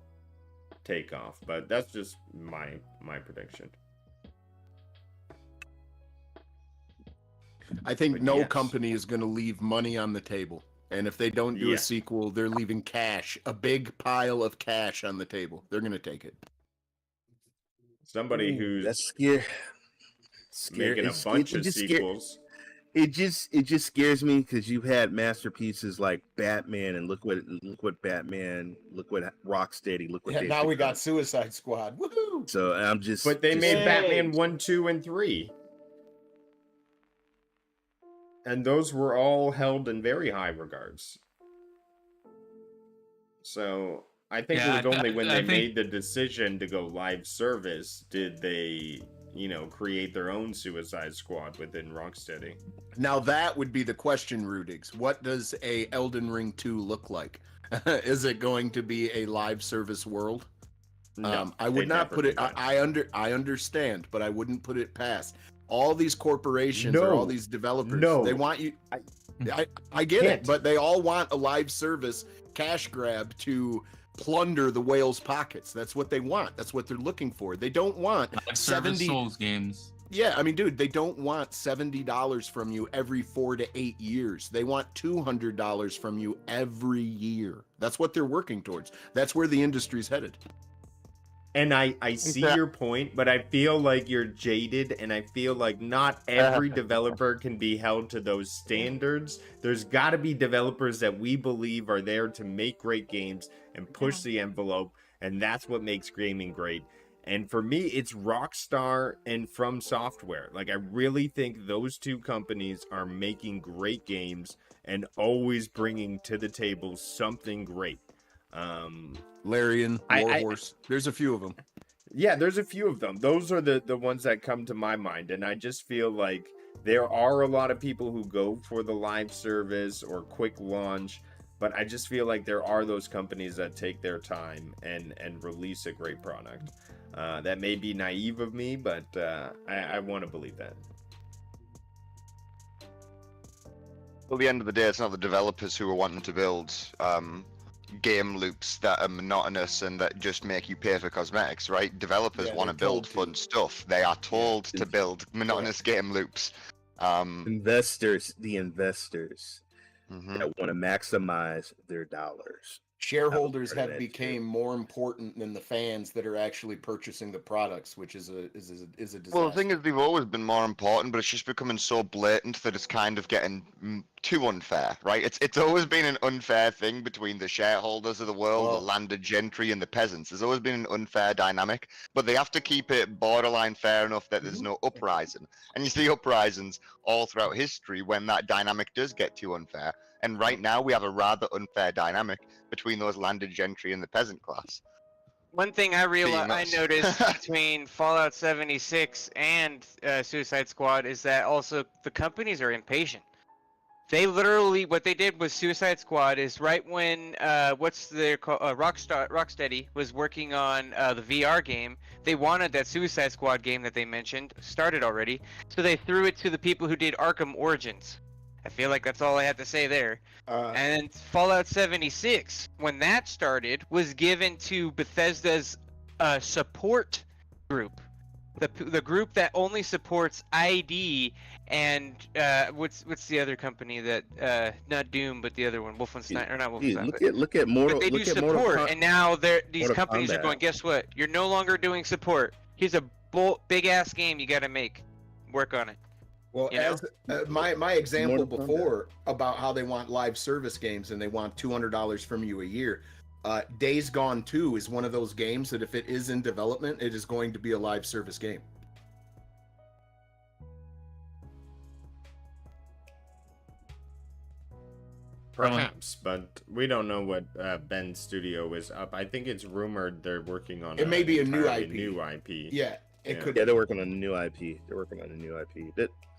takeoff. But that's just my prediction. I think no company is going to leave money on the table. And if they don't do a sequel, they're leaving cash, a big pile of cash on the table. They're going to take it. Somebody who's making a bunch of sequels. It just scares me because you've had masterpieces like Batman, and look what Rocksteady, look what they now we got Suicide Squad. Woohoo! So I'm just But they made Batman 1, 2, and 3. And those were all held in very high regards. So I think it was only when they made the decision to go live service did they, create their own Suicide Squad within Rocksteady. Now that would be the question, Rudigs. What does a Elden Ring 2 look like? Is it going to be a live service world? No, I would not put it. I understand, but I wouldn't put it past all these corporations or all these developers. They want you. I get it, but they all want a live service cash grab to plunder the whale's pockets. That's what they want. That's what they're looking for. They don't want 70 Souls games. Yeah, I mean, dude, they don't want $70 from you every 4 to 8 years. They want $200 from you every year. That's what they're working towards. That's where the industry's headed. And I see your point, but I feel like you're jaded, and I feel like not every developer can be held to those standards. There's got to be developers that we believe are there to make great games and push the envelope, and that's what makes gaming great. And for me, it's Rockstar and From Software. Like, I really think those two companies are making great games and always bringing to the table something great. Larian, Warhorse. There's a few of them. Yeah, there's a few of them. Those are the ones that come to my mind. And I just feel like there are a lot of people who go for the live service or quick launch, but I just feel like there are those companies that take their time and release a great product. That may be naive of me, but I want to believe that. Well, at the end of the day, it's not the developers who are wanting to build game loops that are monotonous and that just make you pay for cosmetics, right? Developers Yeah, want to they're told build to. fun stuff. They are told to It's- build monotonous game loops. Investors, the investors Mhm. that want to maximize their dollars. Shareholders part of have that, become more important than the fans that are actually purchasing the products, which is a disaster. Well, the thing is, they've always been more important, but it's just becoming so blatant that it's kind of getting too unfair, right? It's always been an unfair thing between the shareholders of the world, Well- the landed gentry, and the peasants. There's always been an unfair dynamic, but they have to keep it borderline fair enough that there's no uprising. And you see uprisings all throughout history when that dynamic does get too unfair. And right now, we have a rather unfair dynamic between those landed gentry and the peasant class. One thing I realized, I us. noticed between Fallout 76 and Suicide Squad is that also the companies are impatient. They literally, what they did with Suicide Squad is right when Rocksteady was working on the VR game. They wanted that Suicide Squad game that they mentioned started already, so they threw it to the people who did Arkham Origins. I feel like that's all I have to say there. And Fallout 76, when that started, was given to Bethesda's support group, the group that only supports ID and what's the other company that not Doom but the other one, Wolfenstein or not Dude, Wolfenstein. look at Mortal. But they do Look at Mortal support, Com- and now these Mortal companies are Kombat. going. Guess what? You're no longer doing support. Here's a big ass game you got to make. Work on it. Well, You know? as my example Mortal Kombat. before about how they want live service games and they want $200 from you a year. Days Gone 2 is one of those games that if it is in development, it is going to be a live service game. Perhaps, but we don't know what Ben's studio is up. I think it's rumored they're working on It may be a new entirely IP. new IP. Yeah, it Yeah. could. Yeah, they're working on a new IP. They're working on a new IP.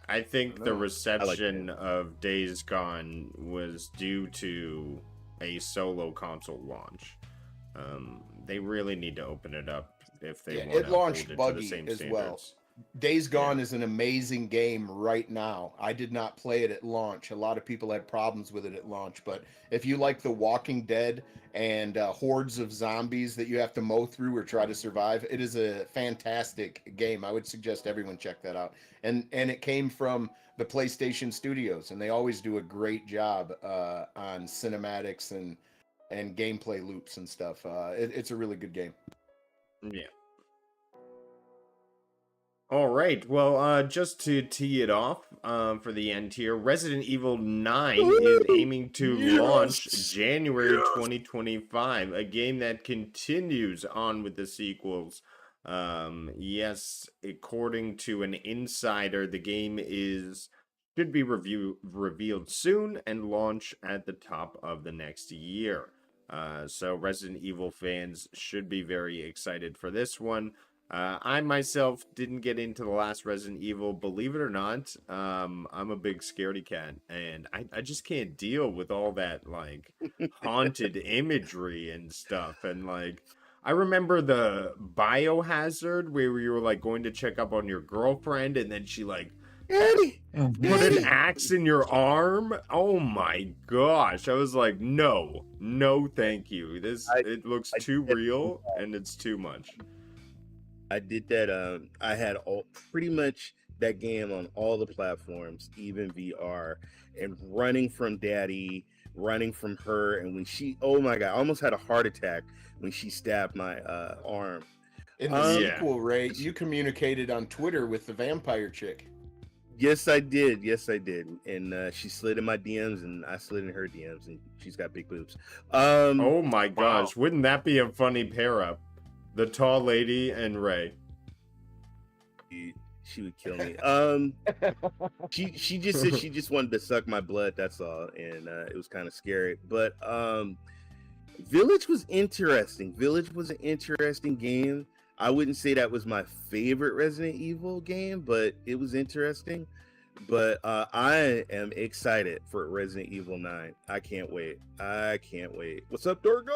I think the No. reception of Days Gone was due to a solo console launch. They really need to open it up if they Yeah, want it to launched hold it to buggy the same as well. standards. Days Gone is an amazing game right now. I did not play it at launch. A lot of people had problems with it at launch, but if you like The Walking Dead and hordes of zombies that you have to mow through or try to survive, it is a fantastic game. I would suggest everyone check that out. And it came from the PlayStation Studios, and they always do a great job on cinematics and gameplay loops and stuff. It's a really good game. Yeah. All right. Well, just to tee it off for the end here, Resident Evil 9 is aiming to launch January 2025, a game that continues on with the sequels. Yes, according to an insider, the game should be revealed soon and launch at the top of the next year. So Resident Evil fans should be very excited for this one. I myself didn't get into the last Resident Evil, believe it or not. I'm a big scaredy cat, and I just can't deal with all that like haunted imagery and stuff. And like, I remember the Biohazard where you were like going to check up on your girlfriend, and then she like Eddie, put an axe in your arm. Oh my gosh! I was like, no, thank you. It looks too real, and it's too much. I did that. I had pretty much that game on all the platforms, even VR, and running from Daddy, running from her, and when oh my god, I almost had a heart attack when she stabbed my arm. In the Yeah. sequel, Ray, you communicated on Twitter with the vampire chick. Yes, I did. And she slid in my DMs, and I slid in her DMs, and she's got big boobs. Oh my gosh, wouldn't that be a funny pair up? The tall lady and Ray. She would kill me. She just said she just wanted to suck my blood. That's all, and it was kind of scary. But Village was interesting. Village was an interesting game. I wouldn't say that was my favorite Resident Evil game, but it was interesting. But I am excited for Resident Evil 9. I can't wait. I can't wait. What's up, Dorgon?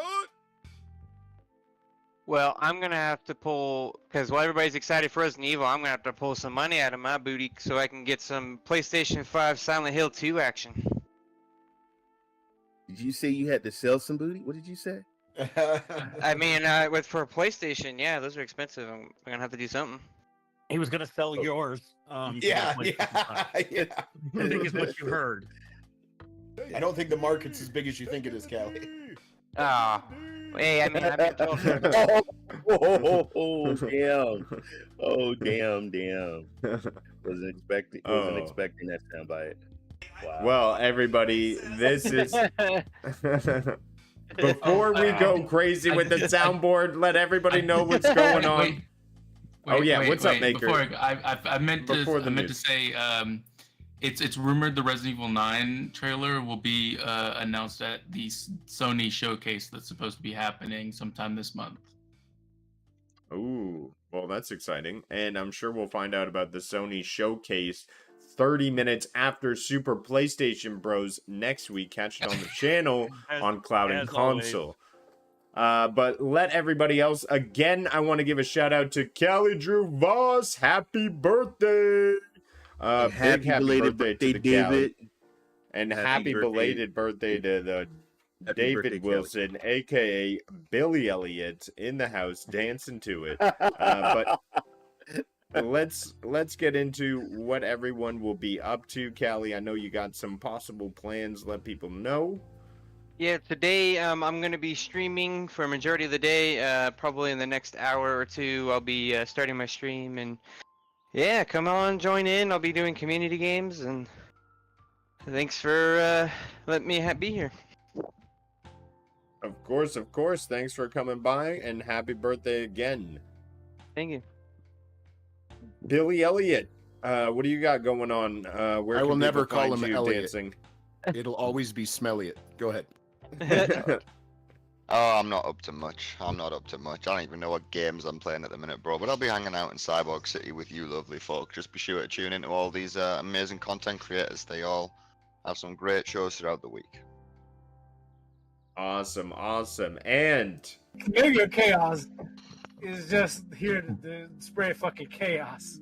Well, I'm gonna have to pull because while everybody's excited for Resident Evil, I'm gonna have to pull some money out of my booty so I can get some PlayStation 5 Silent Hill 2 action. Did you say you had to sell some booty? What did you say? I mean, for PlayStation, yeah, those are expensive. I'm gonna have to do something. He was gonna sell yours. Yeah, to the PlayStation 5. yeah. I think is what you heard. I don't think the market's as big as you think it is, Callie. Ah, hey, I mean, I'm being told. Oh, damn. Oh, damn. Wasn't expecting that soundbite. Wow. Well, everybody, this is before we go crazy with the soundboard. Let everybody know what's going on. What's up, Maker? Before I meant to say, it's rumored the Resident Evil 9 trailer will be announced at the Sony showcase that's supposed to be happening sometime this month. Ooh, well, that's exciting, and I'm sure we'll find out about the Sony showcase 30 minutes after Super PlayStation Bros next week. Catch it on the channel on Cloud and Console. But let everybody else, again, I want to give a shout out to Callie Drew Voss. Happy birthday! Happy belated birthday to David. And happy belated birthday to the David Wilson, aka Billy Elliot, in the house dancing to it. But let's get into what everyone will be up to. Callie, I know you got some possible plans. Let people know. Yeah, today I'm going to be streaming for a majority of the day. Probably in the next hour or two, I'll be starting my stream. And yeah, come on, join in. I'll be doing community games. And thanks for letting me be here. Of course. Thanks for coming by, and happy birthday again. Thank you. Billy Elliot, what do you got going on? Where I will never call him Elliot. Dancing? It'll always be Smelliot. Go ahead. Oh, I'm not up to much. I don't even know what games I'm playing at the minute, bro. But I'll be hanging out in Cyborg City with you lovely folk. Just be sure to tune into all these amazing content creators. They all have some great shows throughout the week. Awesome. And Chameleon Chaos is just here to spread fucking chaos.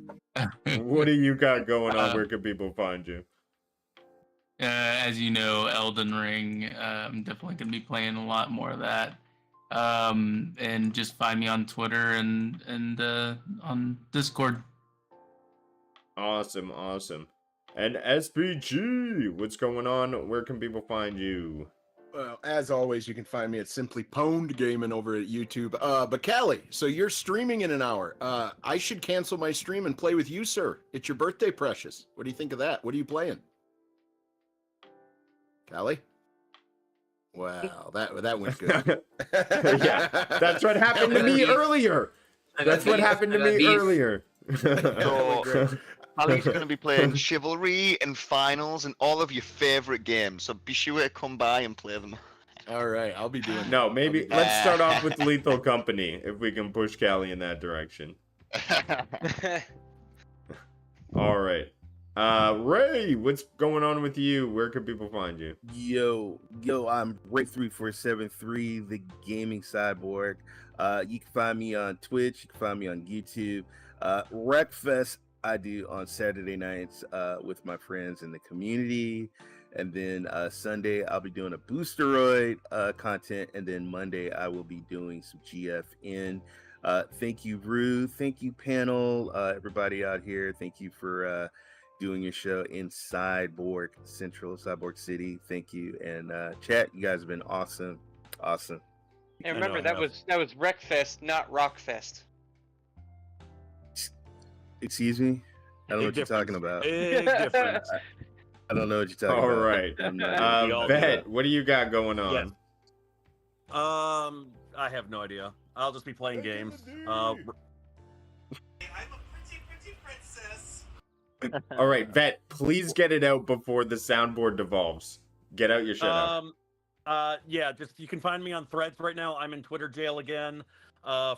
what do you got going on? Where can people find you? As you know, Elden Ring. I'm definitely going to be playing a lot more of that. And just find me on Twitter and on Discord. Awesome. And SPG, what's going on? Where can people find you? Well, as always, you can find me at Simply Pwned Gaming over at YouTube. But Callie, so you're streaming in an hour. I should cancel my stream and play with you, sir. It's your birthday, Precious. What do you think of that? What are you playing? Callie? Wow, that went good. Yeah, that's what happened to me earlier. So, Ali's going to be playing Chivalry and Finals and all of your favorite games, so be sure to come by and play them. All right, I'll be doing No, maybe let's start off with Lethal Company, if we can push Callie in that direction. All right. Ray, what's going on with you? Where can people find you? Yo, I'm Ray3473, the gaming cyborg. You can find me on Twitch, you can find me on YouTube. Wreckfest I do on Saturday nights with my friends in the community. And then Sunday I'll be doing a Boosteroid content, and then Monday I will be doing some GFN. Thank you, Rue. Thank you, panel. Everybody out here. Thank you for doing your show in Cyborg City. Thank you. And chat, you guys have been awesome. And remember, that was Wreckfest, not Rockfest. Excuse me? I don't know what you're talking about. Big difference. I don't know what you're talking All about. right. Bet, what do you got going on? Yes. I have no idea. I'll just be playing games. I'm a pretty princess. All right, Vet, please get it out before the soundboard devolves. Get out your shit out. Yeah, just you can find me on Threads right now. I'm in Twitter jail again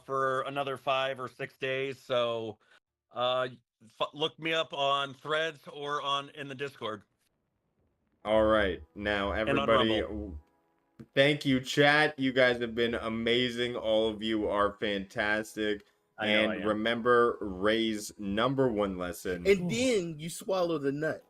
for another 5 or 6 days. So look me up on Threads or in the Discord. All right, now everybody, thank you, chat. You guys have been amazing. All of you are fantastic. I know I And am. remember Ray's #1 lesson. And then you swallow the nut.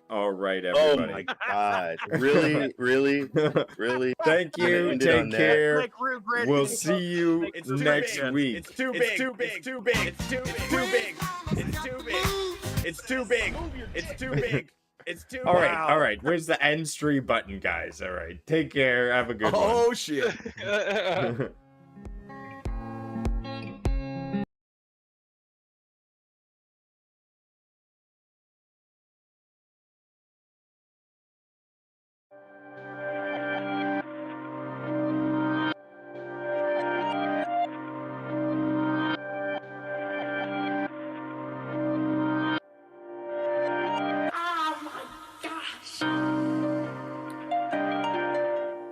All right, Oh everybody. my God! Really, really, really. Thank you. Ended on Take that. care. Like regret We'll it. see you It's too next big. week. It's too big. It's too big. It's too big. It's too big. It's too big. It's too big. It's too big. It's too. All right, all right. Where's the end stream button, guys? All right. Take care. Have a good Oh shit. one.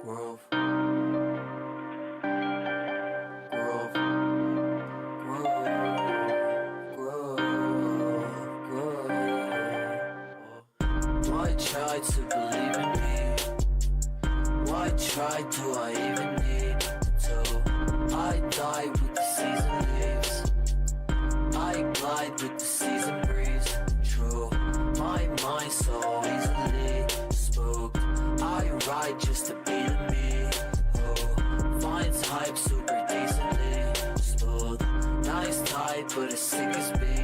Grove. Grove. Grove. Why try to believe in me? Why try do I even need to? I die with the season leaves. I glide with the season breeze. True, my mind so easily spooked. I ride just to be the me who finds hype super decently smooth. Nice type, but as sick as me.